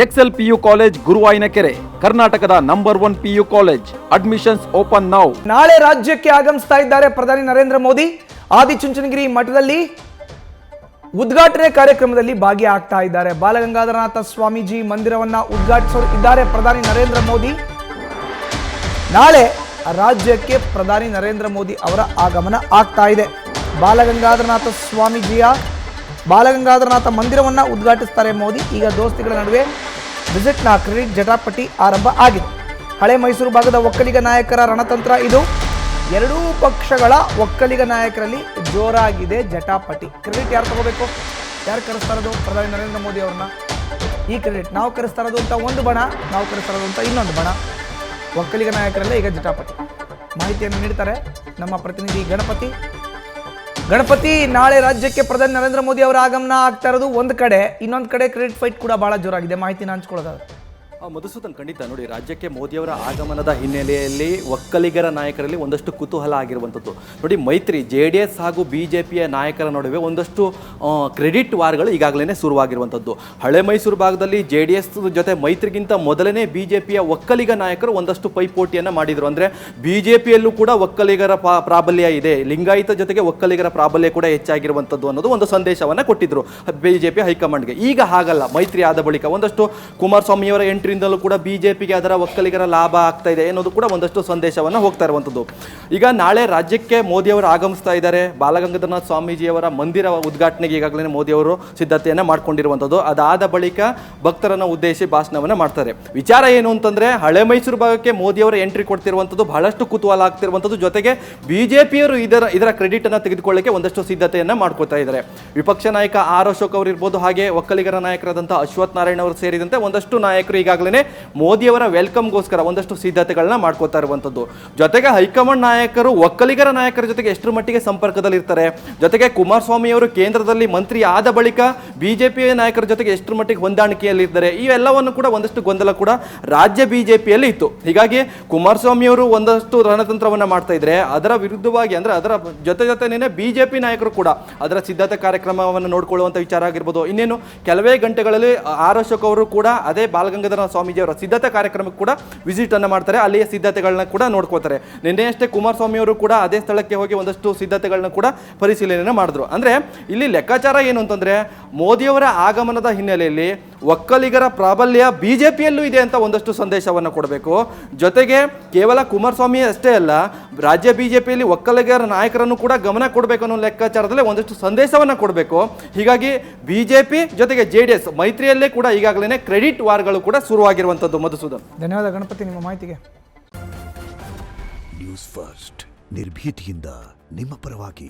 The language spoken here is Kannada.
ಎಕ್ಸೆಲ್ PU ಕಾಲೇಜ್ ಗುರುವಾಯಿನಕೆರೆ, ಕರ್ನಾಟಕದ number 1 PU college. Admissions open now. ನಾಳೆ ರಾಜ್ಯಕ್ಕೆ ಆಗಮಿಸ್ತಾ ಇದ್ದಾರೆ ಪ್ರಧಾನಿ ನರೇಂದ್ರ ಮೋದಿ. ಆದಿಚುಂಚನಗಿರಿ ಮಠದಲ್ಲಿ ಉದ್ಘಾಟನೆ ಕಾರ್ಯಕ್ರಮದಲ್ಲಿ ಭಾಗಿಯಾಗ್ತಾ ಇದ್ದಾರೆ. ಬಾಲಗಂಗಾಧರನಾಥ ಸ್ವಾಮೀಜಿ ಮಂದಿರವನ್ನ ಉದ್ಘಾಟಿಸಲಿದ್ದಾರೆ ಪ್ರಧಾನಿ ನರೇಂದ್ರ ಮೋದಿ. ನಾಳೆ ರಾಜ್ಯಕ್ಕೆ ಪ್ರಧಾನಿ ನರೇಂದ್ರ ಮೋದಿ ಅವರ ಆಗಮನ ಆಗ್ತಾ ಇದೆ. ಬಾಲಗಂಗಾಧರನಾಥ ಮಂದಿರವನ್ನ ಉದ್ಘಾಟಿಸ್ತಾರೆ ಮೋದಿ. ಈಗ ದೋಸ್ತಿಗಳ ನಡುವೆ ವಿಸಿಟ್ನ ಕ್ರೆಡಿಟ್ ಜಟಾಪಟಿ ಆರಂಭ ಆಗಿದೆ. ಹಳೆ ಮೈಸೂರು ಭಾಗದ ಒಕ್ಕಲಿಗ ನಾಯಕರ ರಣತಂತ್ರ ಇದು. ಎರಡೂ ಪಕ್ಷಗಳ ಒಕ್ಕಲಿಗ ನಾಯಕರಲ್ಲಿ ಜೋರಾಗಿದೆ ಜಟಾಪಟಿ. ಕ್ರೆಡಿಟ್ ಯಾರು ತಗೋಬೇಕು? ಯಾರು ಕರೆಸ್ತಾ ಇರೋದು? ಪ್ರಧಾನಿ ನರೇಂದ್ರ ಮೋದಿ ಅವ್ರನ್ನ. ಈ ಕ್ರೆಡಿಟ್ ನಾವು ಕರೆಸ್ತಾ ಇರೋದು ಅಂತ ಒಂದು ಬಣ, ನಾವು ಕರೆಸ್ತಾ ಇರೋದು ಅಂತ ಇನ್ನೊಂದು ಬಣ. ಒಕ್ಕಲಿಗ ನಾಯಕರಲ್ಲೇ ಈಗ ಜಟಾಪಟಿ. ಮಾಹಿತಿಯನ್ನು ನೀಡ್ತಾರೆ ನಮ್ಮ ಪ್ರತಿನಿಧಿ ಗಣಪತಿ. ನಾಳೆ ರಾಜ್ಯಕ್ಕೆ ಪ್ರಧಾನಿ ನರೇಂದ್ರ ಮೋದಿ ಅವರ ಆಗಮನ ಆಗ್ತಾ ಇರೋದು ಒಂದು ಕಡೆ, ಇನ್ನೊಂದು ಕಡೆ ಕ್ರೆಡಿಟ್ ಫೈಟ್ ಕೂಡ ಬಹಳ ಜೋರಾಗಿದೆ. ಮಾಹಿತಿನ ಹಂಚ್ಕೊಳ್ಳೋದಾದ್ರೆ ಮಧುಸೂದನ್, ಖಂಡಿತ ನೋಡಿ, ರಾಜ್ಯಕ್ಕೆ ಮೋದಿಯವರ ಆಗಮನದ ಹಿನ್ನೆಲೆಯಲ್ಲಿ ಒಕ್ಕಲಿಗರ ನಾಯಕರಲ್ಲಿ ಒಂದಷ್ಟು ಕುತೂಹಲ ಆಗಿರುವಂಥದ್ದು. ನೋಡಿ, ಮೈತ್ರಿ JDS ಹಾಗೂ BJPಯ ನಾಯಕರ ನಡುವೆ ಒಂದಷ್ಟು ಕ್ರೆಡಿಟ್ ವಾರ್ಗಳು ಈಗಾಗಲೇ ಶುರುವಾಗಿರುವಂಥದ್ದು. ಹಳೆ ಮೈಸೂರು ಭಾಗದಲ್ಲಿ JDS ಜೊತೆ ಮೈತ್ರಿಗಿಂತ ಮೊದಲನೇ BJPಯ ಒಕ್ಕಲಿಗ ನಾಯಕರು ಒಂದಷ್ಟು ಪೈಪೋಟಿಯನ್ನು ಮಾಡಿದರು. ಅಂದರೆ BJPಯಲ್ಲೂ ಕೂಡ ಒಕ್ಕಲಿಗರ ಪ್ರಾಬಲ್ಯ ಇದೆ, ಲಿಂಗಾಯತ ಜೊತೆಗೆ ಒಕ್ಕಲಿಗರ ಪ್ರಾಬಲ್ಯ ಕೂಡ ಹೆಚ್ಚಾಗಿರುವಂಥದ್ದು ಅನ್ನೋದು ಒಂದು ಸಂದೇಶವನ್ನು ಕೊಟ್ಟಿದ್ದರು BJP ಹೈಕಮಾಂಡ್ಗೆ. ಈಗ ಹಾಗಲ್ಲ, ಮೈತ್ರಿ ಆದ ಬಳಿಕ ಒಂದಷ್ಟು ಕುಮಾರಸ್ವಾಮಿಯವರ ಎಂಟ್ರಿ ಕೂಡ BJPಗೆ ಅದರ ಒಕ್ಕಲಿಗರ ಲಾಭ ಆಗ್ತಾ ಇದೆ ಅನ್ನೋದು ಕೂಡ ಒಂದಷ್ಟು ಸಂದೇಶವನ್ನು ಹೋಗ್ತಾ ಇರುವಂಥದ್ದು. ಈಗ ನಾಳೆ ರಾಜ್ಯಕ್ಕೆ ಮೋದಿಯವರು ಆಗಮಿಸ್ತಾ ಇದ್ದಾರೆ. ಬಾಲಗಂಗಾಧರನಾಥ ಸ್ವಾಮೀಜಿಯವರ ಮಂದಿರ ಉದ್ಘಾಟನೆಗೆ ಈಗಾಗಲೇ ಮೋದಿಯವರು ಸಿದ್ಧತೆಯನ್ನು ಮಾಡ್ಕೊಂಡಿರುವಂಥದ್ದು. ಅದಾದ ಬಳಿಕ ಭಕ್ತರನ್ನು ಉದ್ದೇಶಿಸಿ ಭಾಷಣವನ್ನು ಮಾಡ್ತಾರೆ. ವಿಚಾರ ಏನು ಅಂತಂದ್ರೆ, ಹಳೆ ಮೈಸೂರು ಭಾಗಕ್ಕೆ ಮೋದಿಯವರ ಎಂಟ್ರಿ ಕೊಡ್ತಿರುವಂಥದ್ದು ಬಹಳಷ್ಟು ಕುತೂಹಲ ಆಗ್ತಿರುವಂಥದ್ದು. ಜೊತೆಗೆ BJPಯವರು ಇದರ ಕ್ರೆಡಿಟ್ ಅನ್ನು ತೆಗೆದುಕೊಳ್ಳಕ್ಕೆ ಒಂದಷ್ಟು ಸಿದ್ಧತೆಯನ್ನು ಮಾಡ್ಕೋತಾ ಇದ್ದಾರೆ. ವಿಪಕ್ಷ ನಾಯಕ R ಅಶೋಕ್ ಅವರು ಇರ್ಬೋದು, ಹಾಗೆ ಒಕ್ಕಲಿಗರ ನಾಯಕರಾದಂತಹ ಅಶ್ವಥ್ ನಾರಾಯಣ ಅವರು ಸೇರಿದಂತೆ ಒಂದಷ್ಟು ನಾಯಕರು ಈಗಾಗಲೇ ಮೋದಿಯವರ ವೆಲ್ಕಮ್ಗೋಸ್ಕರ ಒಂದಷ್ಟು ಸಿದ್ಧತೆಗಳನ್ನ ಮಾಡ್ಕೋತಾ ಇರುವಂಥದ್ದು. ಜೊತೆಗೆ ಹೈಕಮಾಂಡ್ ನಾಯಕರು ಒಕ್ಕಲಿಗರ ನಾಯಕರ ಜೊತೆಗೆ ಎಷ್ಟರ ಮಟ್ಟಿಗೆ ಸಂಪರ್ಕದಲ್ಲಿರ್ತಾರೆ, ಜೊತೆಗೆ ಕುಮಾರಸ್ವಾಮಿ ಅವರು ಕೇಂದ್ರದಲ್ಲಿ ಮಂತ್ರಿ ಆದ ಬಳಿಕ BJP ನಾಯಕರ ಜೊತೆಗೆ ಎಷ್ಟರ ಮಟ್ಟಿಗೆ ಹೊಂದಾಣಿಕೆಯಲ್ಲಿದ್ದಾರೆ, ಇವೆಲ್ಲವನ್ನು ಕೂಡ ಒಂದಷ್ಟು ಗೊಂದಲ ಕೂಡ ರಾಜ್ಯ BJPಯಲ್ಲಿ ಇತ್ತು. ಹೀಗಾಗಿ ಕುಮಾರಸ್ವಾಮಿ ಅವರು ಒಂದಷ್ಟು ರಣತಂತ್ರವನ್ನು ಮಾಡ್ತಾ ಇದ್ರೆ, ಅದರ ವಿರುದ್ಧವಾಗಿ ಅಂದ್ರೆ ಅದರ ಜೊತೆನೇ BJP ನಾಯಕರು ಕೂಡ ಅದರ ಸಿದ್ಧತೆ ಕಾರ್ಯಕ್ರಮವನ್ನು ನೋಡ್ಕೊಳ್ಳುವಂಥ ವಿಚಾರ ಆಗಿರ್ಬೋದು. ಇನ್ನೇನು ಕೆಲವೇ ಗಂಟೆಗಳಲ್ಲಿ R ಅಶೋಕ್ ಅವರು ಕೂಡ ಅದೇ ಬಾಲಗಂಗಾಧರ ಸ್ವಾಮೀಜಿ ಅವರ ಸಿದ್ಧತೆ ಕಾರ್ಯಕ್ರಮಕ್ಕೆ ಕೂಡ ವಿಸಿಟ್ ಅನ್ನು ಮಾಡ್ತಾರೆ. ಅಲ್ಲಿಯ ಸಿದ್ಧತೆಗಳನ್ನ ಕೂಡ ನೋಡ್ಕೋತಾರೆ. ನಿನ್ನೆಯಷ್ಟೇ ಕುಮಾರಸ್ವಾಮಿ ಅವರು ಕೂಡ ಅದೇ ಸ್ಥಳಕ್ಕೆ ಹೋಗಿ ಒಂದಷ್ಟು ಸಿದ್ಧತೆಗಳನ್ನ ಕೂಡ ಪರಿಶೀಲನೆ ಮಾಡಿದ್ರು. ಅಂದ್ರೆ ಇಲ್ಲಿ ಲೆಕ್ಕಾಚಾರ ಏನು ಅಂತಂದ್ರೆ, ಮೋದಿಯವರ ಆಗಮನದ ಹಿನ್ನೆಲೆಯಲ್ಲಿ ಒಕ್ಕಲಿಗರ ಪ್ರಾಬಲ್ಯ BJPಯಲ್ಲೂ ಇದೆ ಅಂತ ಒಂದಷ್ಟು ಸಂದೇಶವನ್ನು ಕೊಡಬೇಕು. ಜೊತೆಗೆ ಕೇವಲ ಕುಮಾರಸ್ವಾಮಿ ಅಷ್ಟೇ ಅಲ್ಲ, ರಾಜ್ಯ BJPಯಲ್ಲಿ ಒಕ್ಕಲಿಗರ ನಾಯಕರನ್ನು ಕೂಡ ಗಮನ ಕೊಡಬೇಕು ಅನ್ನೋ ಲೆಕ್ಕಾಚಾರದಲ್ಲಿ ಒಂದಷ್ಟು ಸಂದೇಶವನ್ನು ಕೊಡಬೇಕು. ಹೀಗಾಗಿ BJP ಜೊತೆಗೆ JDS ಮೈತ್ರಿಯಲ್ಲೇ ಕೂಡ ಈಗಾಗಲೇ ಕ್ರೆಡಿಟ್ ವಾರ್ಗಳು ಕೂಡ ಶುರುವಾಗಿರುವಂಥದ್ದು. ಮಧುಸೂದನ್, ಧನ್ಯವಾದ ಗಣಪತಿ ನಿಮ್ಮ ಮಾಹಿತಿಗೆ. ನ್ಯೂಸ್ ಫಸ್ಟ್, ನಿರ್ಭೀತಿಯಿಂದ ನಿಮ್ಮ ಪರವಾಗಿ.